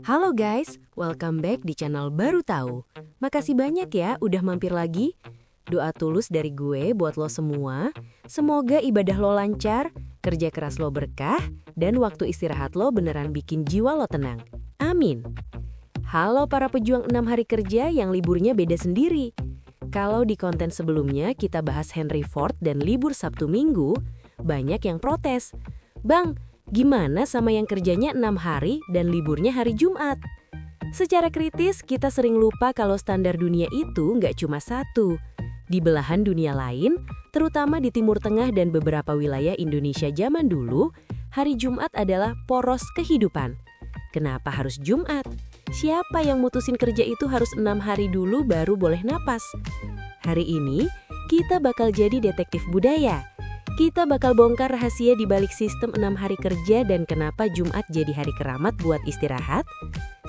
Halo guys, welcome back di channel Baru Tahu. Makasih banyak ya udah mampir lagi. Doa tulus dari gue buat lo semua. Semoga ibadah lo lancar, kerja keras lo berkah, dan waktu istirahat lo beneran bikin jiwa lo tenang. Amin. Halo para pejuang 6 hari kerja yang liburnya beda sendiri. Kalau di konten sebelumnya kita bahas Henry Ford dan libur Sabtu Minggu, banyak yang protes. Bang, gimana sama yang kerjanya 6 hari dan liburnya hari Jumat? Secara kritis, kita sering lupa kalau standar dunia itu nggak cuma satu. Di belahan dunia lain, terutama di Timur Tengah dan beberapa wilayah Indonesia zaman dulu, hari Jumat adalah poros kehidupan. Kenapa harus Jumat? Siapa yang mutusin kerja itu harus 6 hari dulu baru boleh napas? Hari ini, kita bakal jadi detektif budaya. Kita bakal bongkar rahasia di balik sistem 6 hari kerja dan kenapa Jumat jadi hari keramat buat istirahat.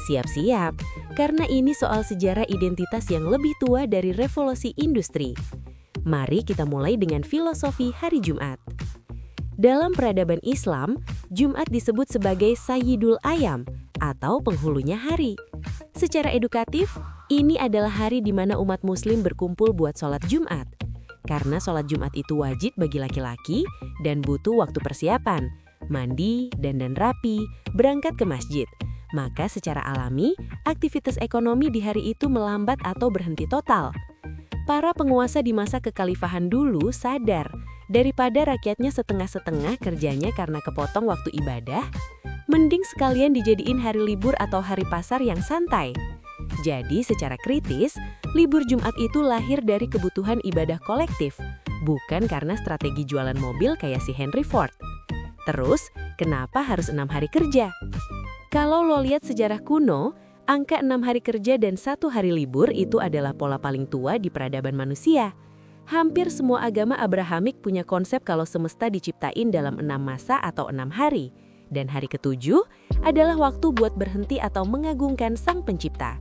Siap-siap, karena ini soal sejarah identitas yang lebih tua dari revolusi industri. Mari kita mulai dengan filosofi hari Jumat. Dalam peradaban Islam, Jumat disebut sebagai Sayyidul Ayam atau penghulunya hari. Secara edukatif, ini adalah hari di mana umat muslim berkumpul buat sholat Jumat. Karena sholat Jumat itu wajib bagi laki-laki dan butuh waktu persiapan, mandi, dandan rapi, berangkat ke masjid. Maka secara alami, aktivitas ekonomi di hari itu melambat atau berhenti total. Para penguasa di masa kekhalifahan dulu sadar, daripada rakyatnya setengah-setengah kerjanya karena kepotong waktu ibadah, mending sekalian dijadiin hari libur atau hari pasar yang santai. Jadi secara kritis, libur Jumat itu lahir dari kebutuhan ibadah kolektif, bukan karena strategi jualan mobil kayak si Henry Ford. Terus, kenapa harus 6 hari kerja? Kalau lo lihat sejarah kuno, angka 6 hari kerja dan 1 hari libur itu adalah pola paling tua di peradaban manusia. Hampir semua agama Abrahamik punya konsep kalau semesta diciptain dalam 6 masa atau 6 hari. Dan hari ke-7 adalah waktu buat berhenti atau mengagungkan sang pencipta.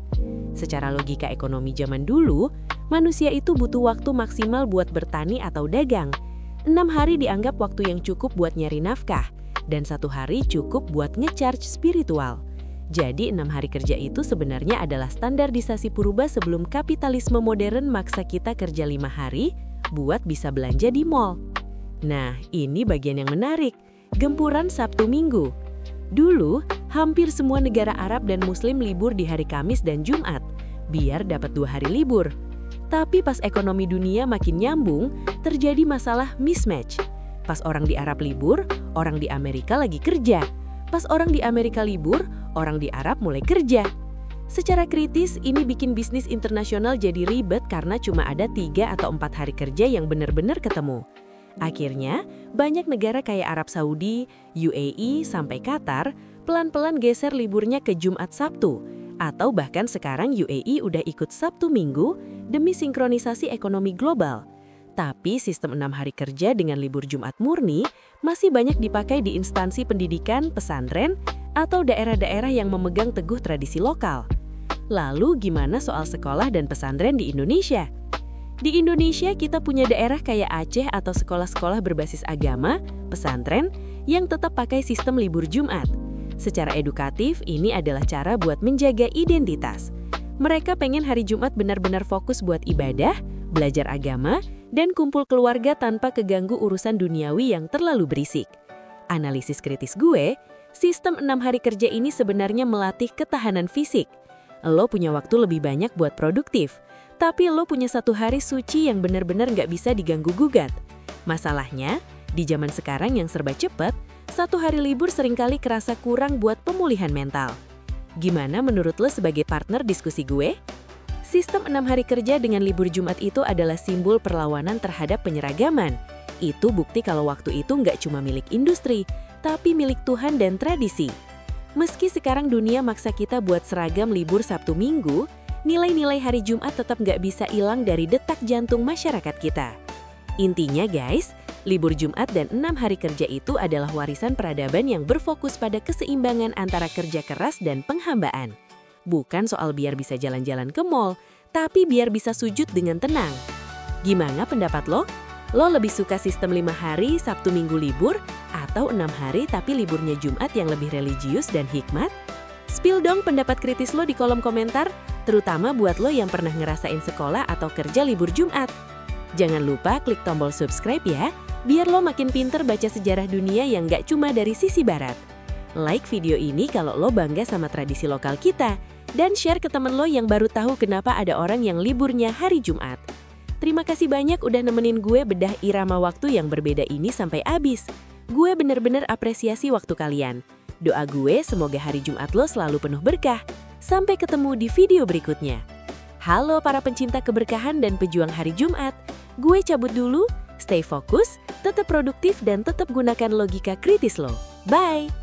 Secara logika ekonomi zaman dulu, manusia itu butuh waktu maksimal buat bertani atau dagang. 6 hari dianggap waktu yang cukup buat nyari nafkah, dan 1 hari cukup buat nge-charge spiritual. Jadi 6 hari kerja itu sebenarnya adalah standarisasi purba sebelum kapitalisme modern maksa kita kerja 5 hari buat bisa belanja di mall. Nah, ini bagian yang menarik. Gempuran Sabtu Minggu. Dulu, hampir semua negara Arab dan Muslim libur di hari Kamis dan Jumat, biar dapat 2 hari libur. Tapi pas ekonomi dunia makin nyambung, terjadi masalah mismatch. Pas orang di Arab libur, orang di Amerika lagi kerja. Pas orang di Amerika libur, orang di Arab mulai kerja. Secara kritis, ini bikin bisnis internasional jadi ribet karena cuma ada 3 atau 4 hari kerja yang benar-benar ketemu. Akhirnya, banyak negara kayak Arab Saudi, UAE, sampai Qatar pelan-pelan geser liburnya ke Jumat Sabtu. Atau bahkan sekarang UAE udah ikut Sabtu Minggu demi sinkronisasi ekonomi global. Tapi sistem 6 hari kerja dengan libur Jumat murni masih banyak dipakai di instansi pendidikan, pesantren, atau daerah-daerah yang memegang teguh tradisi lokal. Lalu gimana soal sekolah dan pesantren di Indonesia? Di Indonesia kita punya daerah kayak Aceh atau sekolah-sekolah berbasis agama, pesantren, yang tetap pakai sistem libur Jumat. Secara edukatif, ini adalah cara buat menjaga identitas. Mereka pengen hari Jumat benar-benar fokus buat ibadah, belajar agama, dan kumpul keluarga tanpa keganggu urusan duniawi yang terlalu berisik. Analisis kritis gue, sistem 6 hari kerja ini sebenarnya melatih ketahanan fisik. Lo punya waktu lebih banyak buat produktif, tapi lo punya 1 hari suci yang benar-benar nggak bisa diganggu-gugat. Masalahnya, di zaman sekarang yang serba cepat, 1 hari libur seringkali kerasa kurang buat pemulihan mental. Gimana menurut lo sebagai partner diskusi gue? Sistem 6 hari kerja dengan libur Jumat itu adalah simbol perlawanan terhadap penyeragaman. Itu bukti kalau waktu itu nggak cuma milik industri, tapi milik Tuhan dan tradisi. Meski sekarang dunia maksa kita buat seragam libur Sabtu Minggu, nilai-nilai hari Jumat tetap nggak bisa hilang dari detak jantung masyarakat kita. Intinya guys, libur Jumat dan 6 hari kerja itu adalah warisan peradaban yang berfokus pada keseimbangan antara kerja keras dan penghambaan. Bukan soal biar bisa jalan-jalan ke mall, tapi biar bisa sujud dengan tenang. Gimana pendapat lo? Lo lebih suka sistem 5 hari Sabtu Minggu libur atau 6 hari tapi liburnya Jumat yang lebih religius dan hikmat? Spill dong pendapat kritis lo di kolom komentar, terutama buat lo yang pernah ngerasain sekolah atau kerja libur Jumat. Jangan lupa klik tombol subscribe ya, biar lo makin pinter baca sejarah dunia yang gak cuma dari sisi barat. Like video ini kalau lo bangga sama tradisi lokal kita, dan share ke temen lo yang baru tahu kenapa ada orang yang liburnya hari Jumat. Terima kasih banyak udah nemenin gue bedah irama waktu yang berbeda ini sampai habis. Gue bener-bener apresiasi waktu kalian. Doa gue semoga hari Jumat lo selalu penuh berkah. Sampai ketemu di video berikutnya. Halo para pencinta keberkahan dan pejuang hari Jumat. Gue cabut dulu, stay fokus, tetap produktif dan tetap gunakan logika kritis lo. Bye!